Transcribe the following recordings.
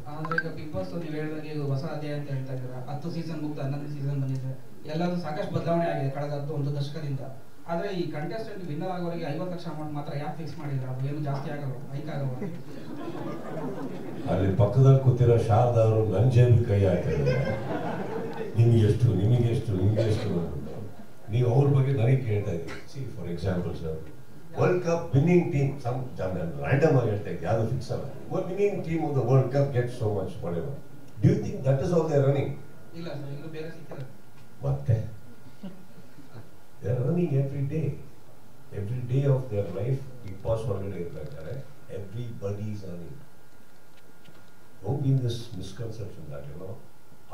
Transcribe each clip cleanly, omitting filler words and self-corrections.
ಅಂದ್ರೆ ಈಗ big boss ನೀವು ಹೇಳಿದಾಗ ಈಗ ಹೊಸ ಅಧ್ಯಾಯ ಅಂತ ಹೇಳ್ತಾ ಇದ್ದೀರಾ, 10 ಸೀಸನ್ ಮುಗ್ದು 11ನೇ ಸೀಸನ್ ಬಂದಿದೆ, ಎಲ್ಲರೂ ಸಾಕಷ್ಟು ಬದಲಾವಣೆ ಆಗಿದೆ ಕಳೆದ ಒಂದು ದಶಕದಿಂದ. ಆದ್ರೆ ಈ ಕಂಟೆಸ್ಟೆಂಟ್ ವಿನ್ನರ್ ಆಗೋರಿಗೆ 50 ಲಕ್ಷ ಅಮೌಂಟ್ ಮಾತ್ರ ಯಾಕೆ ಫಿಕ್ಸ್ ಮಾಡಿದ್ರೆ? ಅದು ಏನು ಜಾಸ್ತಿ ಆಗಲ್ಲ, ಹೈಕ್ ಆಗಲ್ಲ? ಅಲ್ಲಿ ಪಕ್ಕದಲ್ಲಿ ಕೂತಿರೋ ಶಾರದಾ ಅವರು ನನ್ನ ಜೇಬಿಗೆ ಕೈ ಹಾಕಿದ್ದಾರೆ, ನಿಮಗೆಷ್ಟು ನಿಮಗೆಷ್ಟು ನಿಮಗೆಷ್ಟು. ನೀವು ಅವ್ರ ಬಗ್ಗೆ ನನಗೆ ಕೇಳ್ತಾ ಇದ್ದೀವಿ. See for example sir, world cup winning team, some random ಆಗಿ ಹೇಳ್ತಾ ಇದ್ದೆ, ಯಾವುದು ಫಿಕ್ಸ್ ಅಲ್ಲ. Winning team of the world cup get so much what. Do you think that is all they running? ಇಲ್ಲ ಸರ್, ಈಗ ಬೇರೆ ಸಿಗ್ತಾರೆ ಮತ್ತೆ they are running every day of their life. Bigg Boss ಹೊರಗಡೆ ಇರ್ಬೇಕಾದ್ರೆ everybody is running. Don't be in this misconception that you know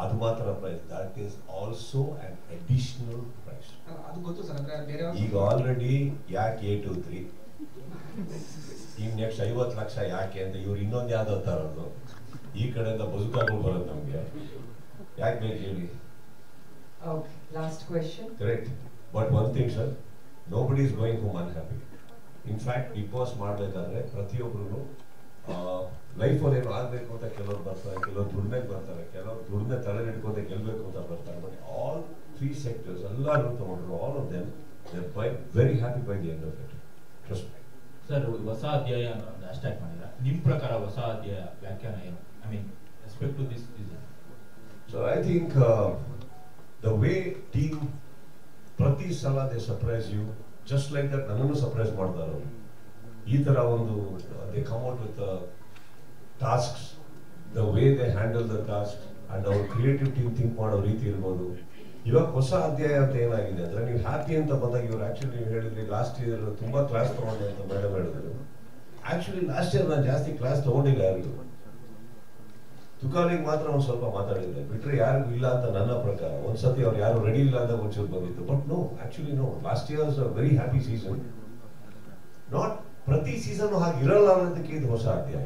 ಅದು ಮಾತ್ರ price, that is also an additional prize. ಅದು ಗೊತ್ತು ಸರ್, ಅಂದ್ರೆ ಬೇರೆ ಈಗ ಆಲ್ರೆಡಿ ಯಾಕೆ 823 ಈಗ ನೆಕ್ಸ್ಟ್ 50 ಲಕ್ಷ ಯಾಕೆ ಅಂತ ಇವ್ರು ಇನ್ನೊಂದು ಯಾವ್ದು ತರೋದು, ಈ ಕಡೆಯಿಂದ ಬದುಕಾಗಳು ಬರೋದು ನಮಗೆ ಯಾಕೆ ಬೇಕು ಹೇಳಿ? Last question. Correct. But one thing sir, nobody is going home unhappy. In fact Bigg Boss ಮಾಡಬೇಕಾದ್ರೆ ಪ್ರತಿಯೊಬ್ಬರು ಲೈಫಲ್ಲಿ ಏನು ಆಗಬೇಕು ಅಂತ ಕೆಲವ್ರು ಬರ್ತಾರೆ, ಕೆಲವ್ರು ದುಡಿಮೆಗೆ ಬರ್ತಾರೆ, ಕೆಲವ್ರು ದುಡಿಮೆ ತಲೆ ಹಿಡ್ಕೋತ ಗೆಲ್ಲಬೇಕು ಅಂತ ಬರ್ತಾರೆ. ಬಟ್ ಆಲ್ 3 ಸೆಕ್ಟರ್ಸ್ ಎಲ್ಲರೂ ತಗೊಂಡ್ರು, all of them they are by very happy by the end of it. Trust me. Sir, ಹೊಸ ಅಧ್ಯಾಯ ಹ್ಯಾಶ್ಟ್ಯಾಗ್ ಮಾಡಿದ್ರ, ನಿಮ್ಮ ಪ್ರಕಾರ ಹೊಸ ಅಧ್ಯಾಯ ವ್ಯಾಖ್ಯಾನ ಏನು? I mean respect to this season. So I think the way team ಪ್ರತಿ ಸಲ they surprise you, just like that ನನ್ನನ್ನು ಸರ್ಪ್ರೈಸ್ ಮಾಡ್ತಾರೆ ಅವರು. ಈ ಥರ ಒಂದು they come out with tasks, the way they handle the task and ಅವ್ರ creative team think ಮಾಡೋ ರೀತಿ ಇರ್ಬೋದು. ಇವಾಗ ಹೊಸ ಅಧ್ಯಾಯ ಅಂತ ಏನಾಗಿದೆ ಅಂದ್ರೆ, ನೀವು ಹ್ಯಾಪಿ ಅಂತ ಬಂದಾಗ ಇವ್ರು ಆಕ್ಚುಲಿ ನೀವು ಹೇಳಿದ್ರಿ ಲಾಸ್ಟ್ ಇಯರ್ ತುಂಬಾ ಕ್ಲಾಸ್ ತಗೊಂಡೆ ಅಂತ ಮೇಡಮ್ ಹೇಳಿದ್ರು. ಆಕ್ಚುಲಿ ಲಾಸ್ಟ್ ಇಯರ್ ನಾನು ಜಾಸ್ತಿ ಕ್ಲಾಸ್ ತಗೊಂಡಿಲ್ಲ ಯಾರಿಗೂ. ತುಕಾಲಿಗೆ ಮಾತ್ರ ಒಂದು ಸ್ವಲ್ಪ ಮಾತಾಡಿದ್ದೆ, ಬಿಟ್ರೆ ಯಾರಿಗೂ ಇಲ್ಲ ಅಂತ ನನ್ನ ಪ್ರಕಾರ. ಒಂದ್ಸತಿ ಅವ್ರು ಯಾರು ರೆಡಿ ಇಲ್ಲ ಅಂತ ಒಂಚೂರು ಬಂದಿತ್ತು. But no, actually no, last year was a very happy season. Not ಪ್ರತಿ ಸೀಸನ್ ಹಾಗೆ ಇರಲ್ಲ ಅನ್ನೋದಕ್ಕೆ ಇದು ಹೊಸ ಅಧ್ಯಾಯ.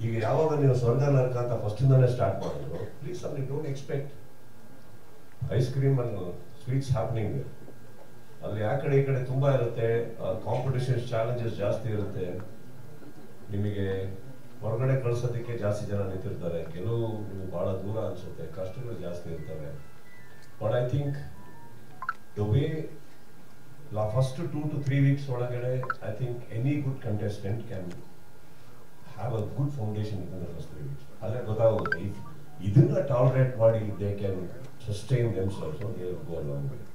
ಈಗ ಯಾವಾಗ ನೀವು ಸ್ವರ್ಗ ನರಕ ಅಂತ ಫಸ್ಟ್ ಇಂದಾನೆ ಸ್ಟಾರ್ಟ್ ಮಾಡಿದ್ರು, ಪ್ಲೀಸ್ ಅಲ್ಲಿ don't expect ice cream and sweets happening. ಅಲ್ಲಿ ಆ ಕಡೆ ಈ ಕಡೆ ತುಂಬಾ ಇರುತ್ತೆ, ಕಾಂಪಿಟೇಷನ್ ಚಾಲೆಂಜಸ್ ಜಾಸ್ತಿ ಇರುತ್ತೆ. ನಿಮಗೆ ಹೊರಗಡೆ ಕಳ್ಸೋದಕ್ಕೆ ಜಾಸ್ತಿ ಜನ ನಿಂತಿರ್ತಾರೆ, ಕೆಲವು ನಿಮ್ಗೆ ಬಹಳ ದೂರ ಅನ್ಸುತ್ತೆ, ಕಷ್ಟಗಳು ಜಾಸ್ತಿ ಇರ್ತವೆ. But I think the way first 2 to 3 weeks ಒಳಗಡೆ I think any good contestant can have a good foundation in the first 3 weeks. ಅಲ್ಲೇ ಗೊತ್ತಾಗುತ್ತೆ, ಇದನ್ನ ಟಾಲರೇಟ್ ಮಾಡಿ they can sustain themselves, they will go along with.